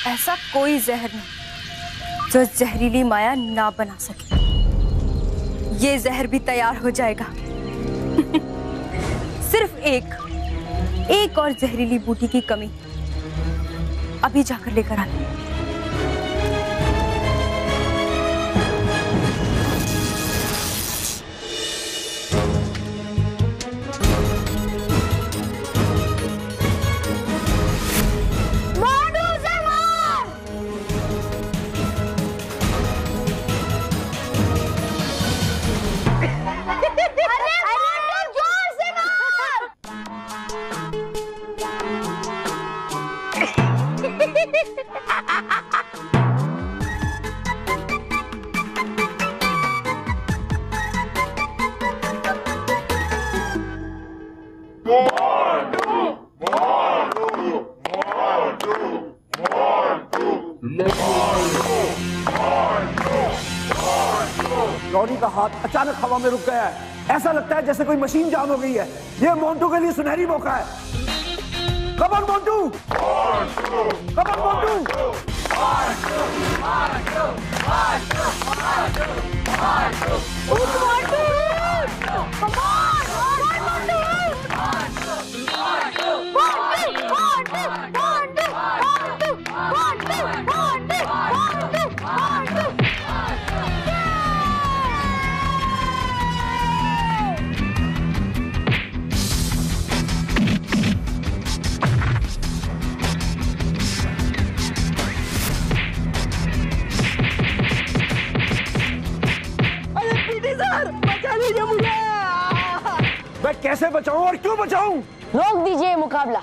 ऐसा कोई जहर नहीं जो जहरीली माया ना बना सके। ये जहर भी तैयार हो जाएगा। सिर्फ एक और जहरीली बूटी की कमी। अभी जाकर लेकर आते हैं। रॉनी का हाथ अचानक हवा में रुक गया है। ऐसा लगता है जैसे कोई मशीन जाम हो गई है। ये मोंटू के लिए सुनहरी मौका है। Come on Montu, come on Montu. मैं कैसे बचाऊं और क्यों बचाऊं? रोक दीजिए मुकाबला।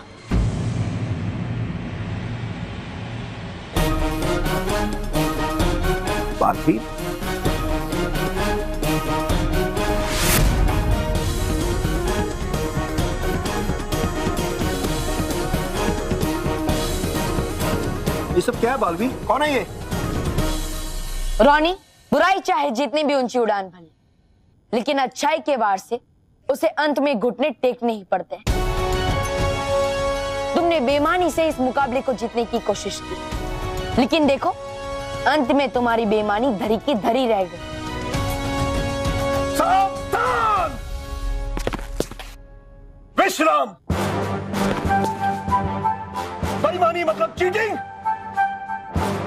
बाकी ये सब क्या है बालवीर? कौन है ये? रॉनी, बुराई चाहे जितनी भी ऊंची उड़ान भले, लेकिन अच्छाई के वार से उसे अंत में घुटने टेकने ही पड़ते हैं। तुमने बेईमानी से इस मुकाबले को जीतने की कोशिश की, लेकिन देखो अंत में तुम्हारी बेईमानी धरी की धरी रह गई। सावधान! विश्राम! बेईमानी मतलब चीटिंग?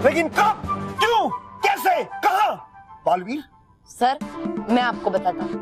लेकिन कब, क्यों, कैसे, कहां? बालवीर, सर मैं आपको बताता हूँ।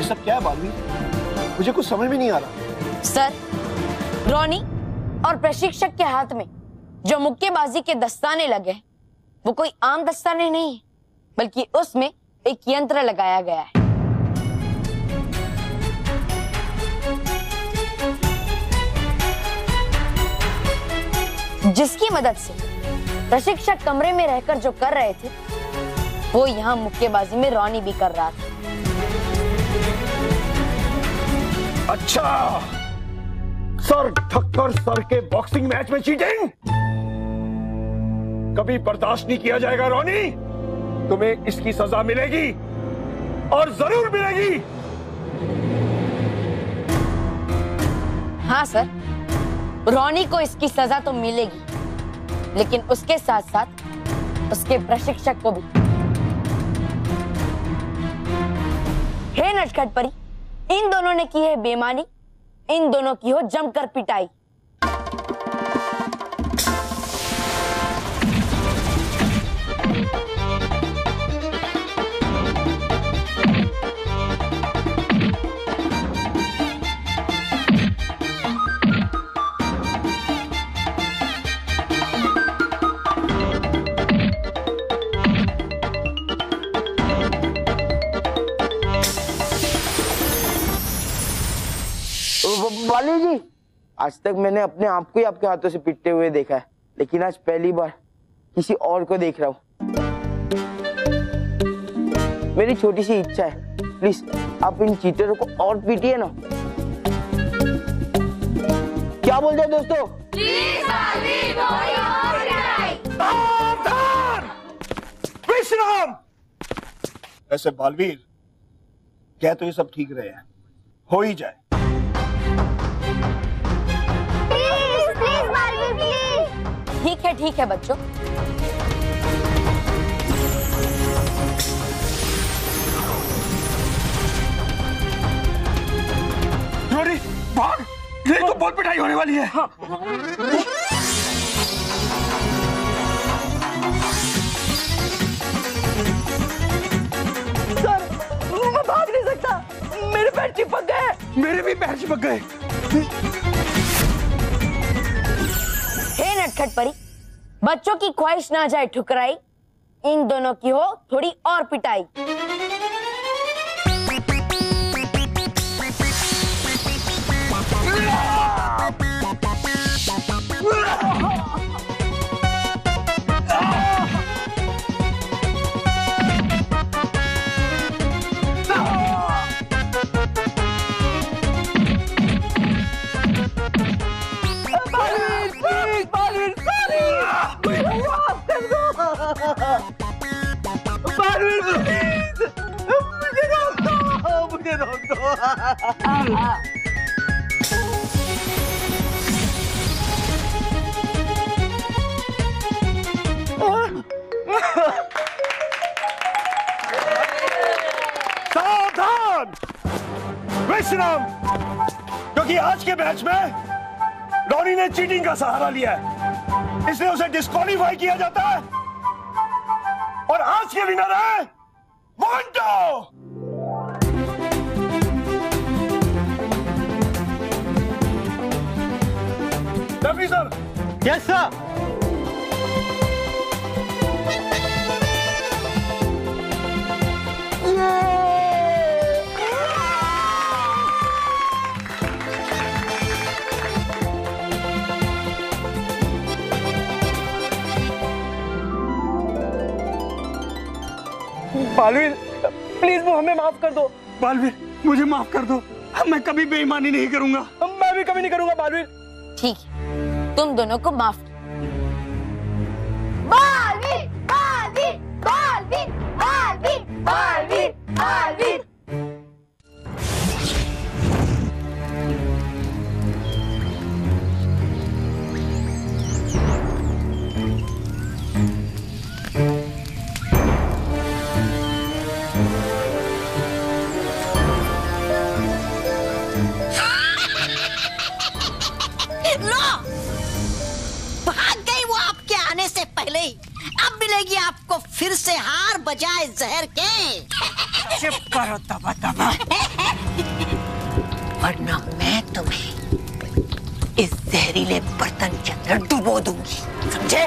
सब क्या है बालवीर? मुझे कुछ समझ में नहीं आ रहा। सर, रॉनी और प्रशिक्षक के हाथ में जो मुक्केबाजी के दस्ताने लगे हैं, वो कोई आम दस्ताने नहीं है, बल्कि उसमें एक यंत्र लगाया गया है। जिसकी मदद से प्रशिक्षक कमरे में रहकर जो कर रहे थे, वो यहाँ मुक्केबाजी में रॉनी भी कर रहा था। अच्छा, सर ढककर सर के बॉक्सिंग मैच में चीटिंग कभी बर्दाश्त नहीं किया जाएगा रॉनी। तुम्हें इसकी सजा मिलेगी और जरूर मिलेगी। हाँ सर, रॉनी को इसकी सजा तो मिलेगी, लेकिन उसके साथ साथ उसके प्रशिक्षक को भी। हे नटखट परी, इन दोनों ने की है बेईमानी, इन दोनों की हो जमकर पिटाई। वाली जी, आज तक मैंने अपने आप को ही आपके हाथों से पीटते हुए देखा है, लेकिन आज पहली बार किसी और को देख रहा हूँ। मेरी छोटी सी इच्छा है, प्लीज आप इन चीटरों को और पीटिए ना। क्या बोलते हैं दोस्तों? विश्राम। ऐसे बालवीर, क्या तो ये सब ठीक रहे हैं, हो ही जाए। ठीक है बच्चों। रोनी, भाग, ये तो बहुत पिटाई होने वाली है। हाँ। सर, मैं भाग नहीं सकता, मेरे पैर चिपक गए। मेरे भी पैर चिपक गए। हे नटखट परी, बच्चों की ख्वाहिश ना जाए ठुकराई, इन दोनों की हो थोड़ी और पिटाई। मुझे रोक दो। सावधान विश्राम, क्योंकि आज के मैच में रोनी ने चीटिंग का सहारा लिया है, इसलिए उसे डिस्क्वालीफाई किया जाता है। और आज के विनर है Montu. Rafi sir. Yes sir. Baalveer, please वो हमें माफ कर दो। बालवीर, मुझे माफ कर दो, मैं कभी बेईमानी नहीं करूंगा। मैं भी कभी नहीं करूंगा बालवीर। ठीक है, तुम दोनों को माफ। बालवीर, बालवीर, बालवीर, बालवीर, बालवीर, बालवीर। अब मिलेगी आपको फिर से हार बजाए जहर के। चुप करो तबा तबा, वरना मैं तुम्हें इस जहरीले बर्तन के अंदर डुबो दूंगी, समझे?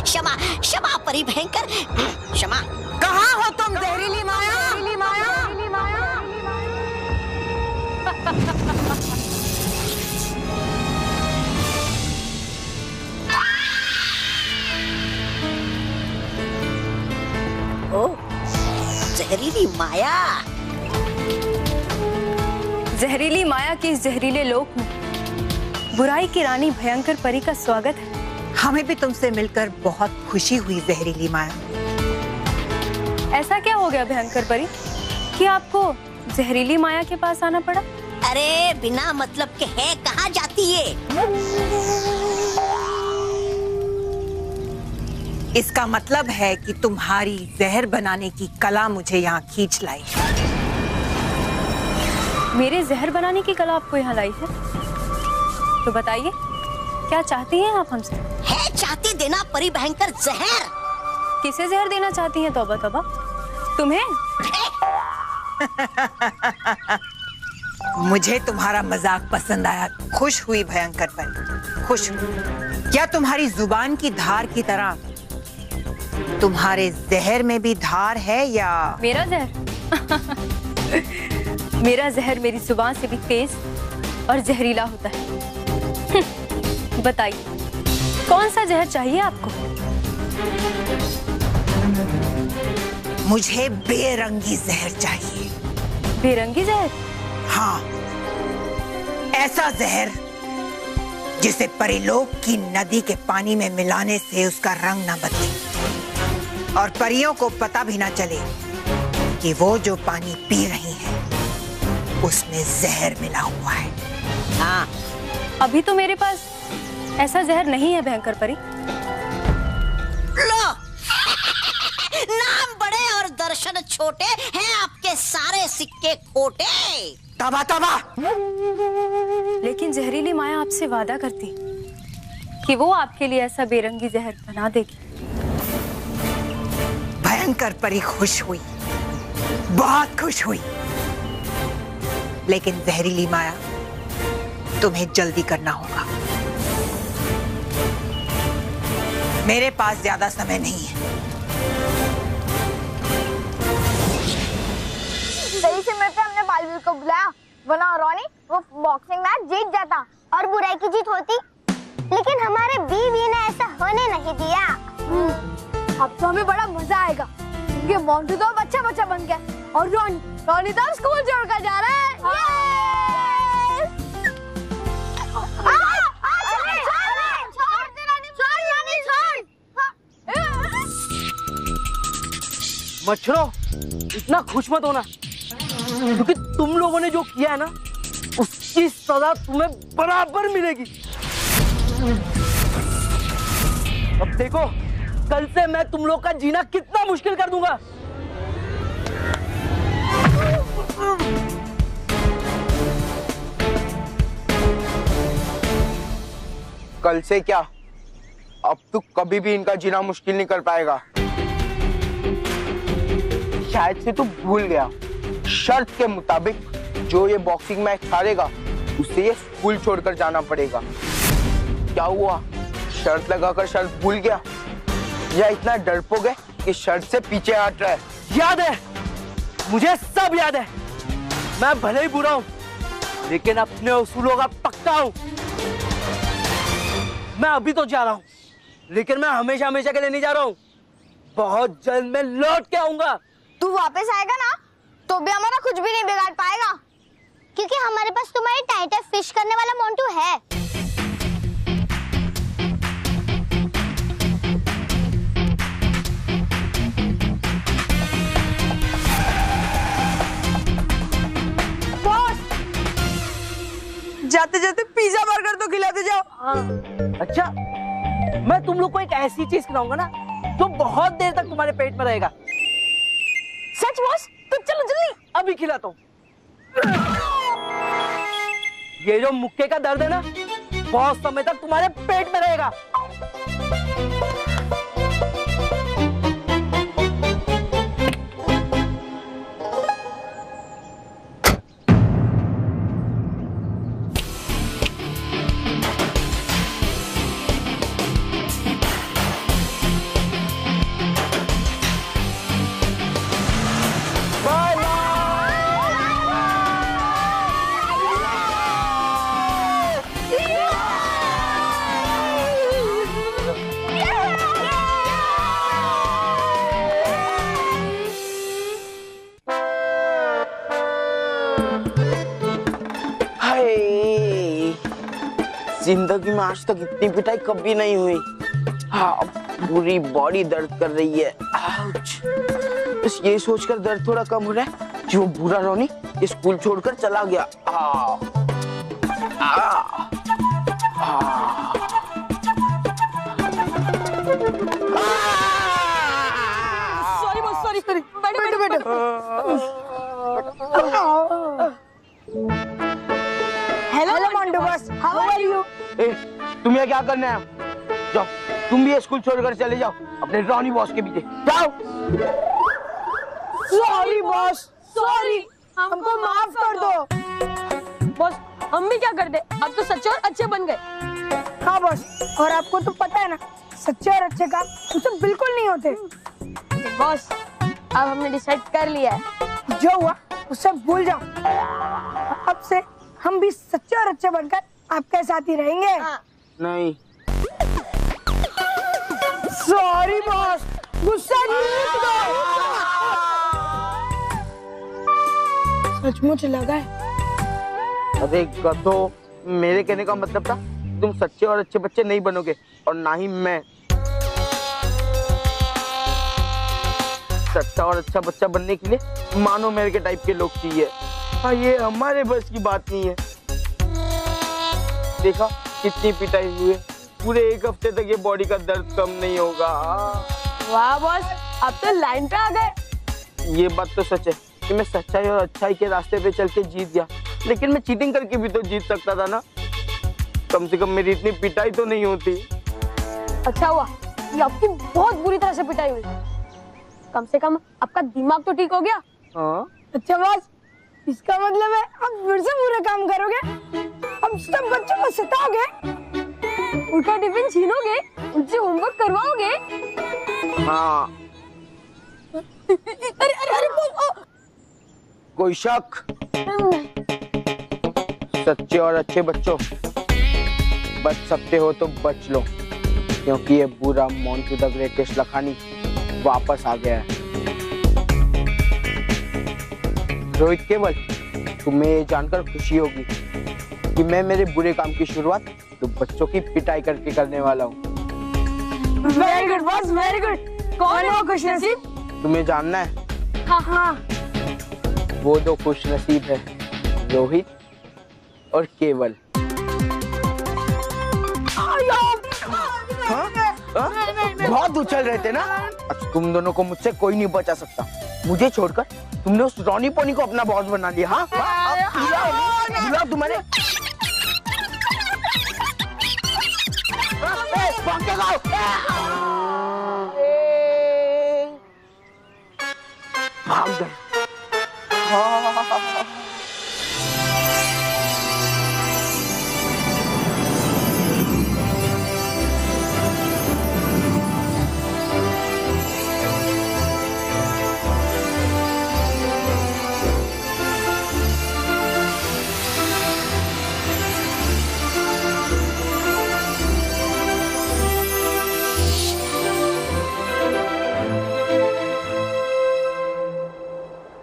क्षमा क्षमा परी भयंकर, क्षमा। कहाँ हो तुम जहरीली माया? जहरीली माया, जहरीली माया। ओ, जहरीली माया। जहरीली माया के इस जहरीले लोक में बुराई की रानी भयंकर परी का स्वागत है। हमें भी तुमसे मिलकर बहुत खुशी हुई जहरीली माया। ऐसा क्या हो गया भयंकर परी कि आपको जहरीली माया के पास आना पड़ा? अरे बिना मतलब के है कहाँ जाती है? इसका मतलब है कि तुम्हारी जहर बनाने की कला मुझे यहाँ खींच लाई। मेरे जहर बनाने की कला आपको यहाँ लाई है? तो बताइए, क्या चाहती हैं आप हमसे? है चाहती देना परी भयंकर जहर। किसे जहर देना चाहती हैं? तौबा तौबा, तुम्हें? मुझे तुम्हारा मजाक पसंद आया, खुश हुई भयंकर पर, खुश। क्या तुम्हारी जुबान की धार की तरह तुम्हारे जहर में भी धार है या? मेरा जहर? मेरा जहर मेरी जुबान से भी तेज और जहरीला होता है। बताइए, कौन सा जहर चाहिए आपको? मुझे बेरंगी जहर चाहिए। बेरंगी जहर? हाँ, ऐसा जहर जिसे परिलोक की नदी के पानी में मिलाने से उसका रंग न बदले और परियों को पता भी ना चले कि वो जो पानी पी रही हैं उसमें जहर मिला हुआ है। हाँ, अभी तो मेरे पास ऐसा जहर नहीं है भयंकर परी। लो, नाम बड़े और दर्शन छोटे हैं, आपके सारे सिक्के खोटे। तबा तबा। लेकिन जहरीली माया आपसे वादा करती कि वो आपके लिए ऐसा बेरंगी जहर बना देगी। भयंकर परी खुश हुई, बहुत खुश हुई। लेकिन जहरीली माया, तुम्हें जल्दी करना होगा। मेरे पास ज्यादा समय नहीं है। सही समय पे हमने बालवीर को बुलाया, वरना रोनी वो बॉक्सिंग मैच जीत जाता और बुराई की जीत होती। लेकिन हमारे बीवी ने ऐसा होने नहीं दिया। अब तो हमें बड़ा मजा आएगा क्योंकि मोंटू तो अब अच्छा बच्चा बन गया और रोनी तो अब स्कूल छोड़कर जा रहा है। मच्छरों, इतना खुश मत होना, क्योंकि तुम लोगों ने जो किया है ना, उसकी सजा तुम्हें बराबर मिलेगी। अब देखो, कल से मैं तुम लोग का जीना कितना मुश्किल कर दूंगा। कल से क्या, अब तू कभी भी इनका जीना मुश्किल नहीं कर पाएगा। शायद से तू भूल गया, शर्त के मुताबिक जो ये बॉक्सिंग मैच हारेगा उसे ये स्कूल छोड़कर जाना पड़ेगा। क्या हुआ, शर्त लगाकर शर्त भूल गया या इतना डरपोक है कि शर्त से पीछे हट रहा है? याद है, मुझे सब याद है। मैं भले ही बुरा हूं, लेकिन अपने उसूलों का पक्का हूं। मैं अभी तो जा रहा हूं, लेकिन मैं हमेशा हमेशा के लिए नहीं जा रहा हूं। बहुत जल्द मैं लौट के आऊंगा। तू वापस आएगा ना तो भी हमारा कुछ भी नहीं बिगाड़ पाएगा, क्योंकि हमारे पास तुम्हारी टाइटर फिश करने वाला मोंटू है। जाते जाते पिज्जा बर्गर तो खिलाते जाओ। अच्छा, मैं तुम लोग को एक ऐसी चीज खिलाऊंगा ना जो बहुत देर तक तुम्हारे पेट में रहेगा। सच बॉस? तो चलो जल्दी। अभी खिलाता हूँ। ये जो मुक्के का दर्द है ना, बहुत समय तक तुम्हारे पेट में रहेगा। जिंदगी में आज तक इतनी पिटाई कभी नहीं हुई। हाँ, पूरी बॉडी दर्द कर रही है। आउच। बस ये सोचकर दर्द थोड़ा कम हो रहा है कि वो बुरा रोनी स्कूल छोड़कर चला गया। Sorry boss, sorry sorry. बैठो बैठो। Hello Montu boss, how are you? तुम यहाँ क्या करना है? जाओ, तुम भी स्कूल छोड़कर चले जाओ अपने रॉनी बॉस के पीछे। जाओ। सॉरी बॉस, सॉरी, हमको माफ कर दो। बॉस, हम भी क्या कर दे, अब तो सच्चे और अच्छे बन गए। हाँ बॉस, और आपको तो पता है ना, सच्चे और अच्छे काम मुझसे बिल्कुल नहीं होते। बॉस, अब हमने डिसाइड कर लिया है। जो हुआ उससे भूल जाओ। अब से हम भी सच्चे और अच्छे बनकर आपके साथ ही रहेंगे। नहीं। सॉरी बॉस, गुस्सा नहीं करो। सचमुच लगा है। अरे गधो, मेरे कहने का मतलब था तुम सच्चे और अच्छे बच्चे नहीं बनोगे, और ना ही मैं। सच्चा और अच्छा बच्चा बनने के लिए मानो मेरे के टाइप के लोग चाहिए। हाँ, ये हमारे बस की बात नहीं है। देखा कितनी पिटाई हुई है, पूरे 1 हफ्ते तक ये बॉडी का दर्द कम नहीं होगा। वाह बॉस, अब तो लाइन पे आ गए। ये बात तो सच है कि मैं सच्चाई और अच्छाई के रास्ते पे चल के जीत गया, लेकिन मैं चीटिंग करके भी तो जीत सकता था ना। कम से कम मेरी इतनी पिटाई तो नहीं होती। अच्छा हुआ ये आपकी बहुत बुरी तरह से पिटाई हुई, कम से कम आपका दिमाग तो ठीक हो गया। हाँ? अच्छा बॉस, इसका मतलब है अब फिर से बुरे काम करोगे? अब सब बच्चों को सताओगे, उनका टिफिन छीनोगे, उनसे होमवर्क करवाओगे? हाँ। अरे अरे अरे बॉस, कोई शक? सच्चे और अच्छे बच्चों, बच सकते हो तो बच लो, क्योंकि ये बुरा मोंटू द ग्रेटेस्ट लखानी वापस आ गया है। रोहित केवल, तुम्हें ये जानकर खुशी होगी कि मैं मेरे बुरे काम की शुरुआत तो बच्चों की पिटाई करके करने वाला हूँ। Very good boss, very good. कौन है वो खुशनसीब? तुम्हें जानना है? हाँ हाँ। वो दो खुशनसीब है, रोहित और केवल। हाँ? बहुत उछल रहे थे ना? अच्छा, तुम दोनों को मुझसे कोई नहीं बचा सकता। मुझे छोड़कर तुमने उस रॉनी पोनी को अपना बॉस बना लिया। हाँ? बुलाओ तुम्हारे। भाग के जाओ। भाग गए।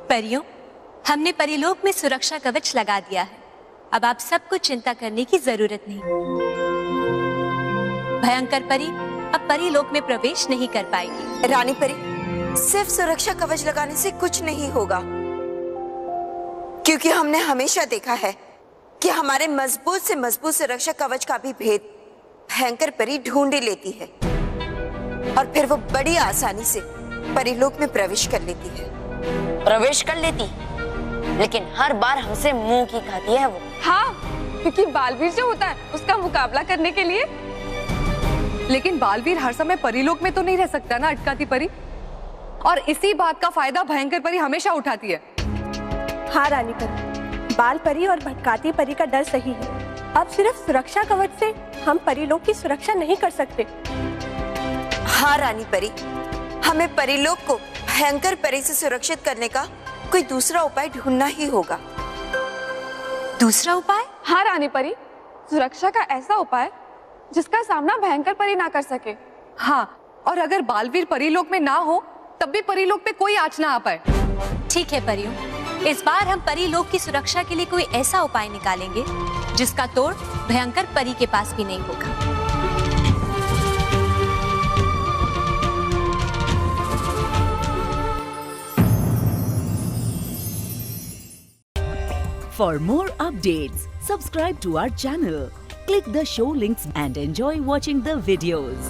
परियों, हमने परीलोक में सुरक्षा कवच लगा दिया है। अब आप सबको चिंता करने की जरूरत नहीं। भयंकर परी अब परीलोक में प्रवेश नहीं कर पाएगी। रानी परी, सिर्फ सुरक्षा कवच लगाने से कुछ नहीं होगा, क्योंकि हमने हमेशा देखा है कि हमारे मजबूत से मजबूत सुरक्षा कवच का भी भेद भयंकर परी ढूंढ ही लेती है, और फिर वो बड़ी आसानी से परीलोक में प्रवेश कर लेती है। प्रवेश कर लेती, लेकिन हर बार हमसे मुंह की खाती है वो। हाँ, क्योंकि बालवीर जो होता है उसका मुकाबला करने के लिए। लेकिन बालवीर हर समय परीलोक में तो नहीं रह सकता ना अटकाती परी, और इसी बात का फायदा भयंकर परी हमेशा उठाती है। हाँ रानी परी, बाल परी और भटकाती परी का डर सही है। अब सिर्फ सुरक्षा कवच से हम परीलोक की सुरक्षा नहीं कर सकते। हाँ रानी परी, हमें परीलोक को भयंकर परी से सुरक्षित करने का कोई दूसरा उपाय ढूंढना ही होगा। दूसरा उपाय? हाँ रानी परी, सुरक्षा का ऐसा उपाय जिसका सामना भयंकर परी ना कर सके। हाँ, और अगर बालवीर परीलोक में ना हो तब भी परीलोक पे कोई आँच ना आ पाए। ठीक है परियों, इस बार हम परीलोक की सुरक्षा के लिए कोई ऐसा उपाय निकालेंगे जिसका तोड़ भयंकर परी के पास भी नहीं होगा। For more updates, subscribe to our channel, click the show links and enjoy watching the videos.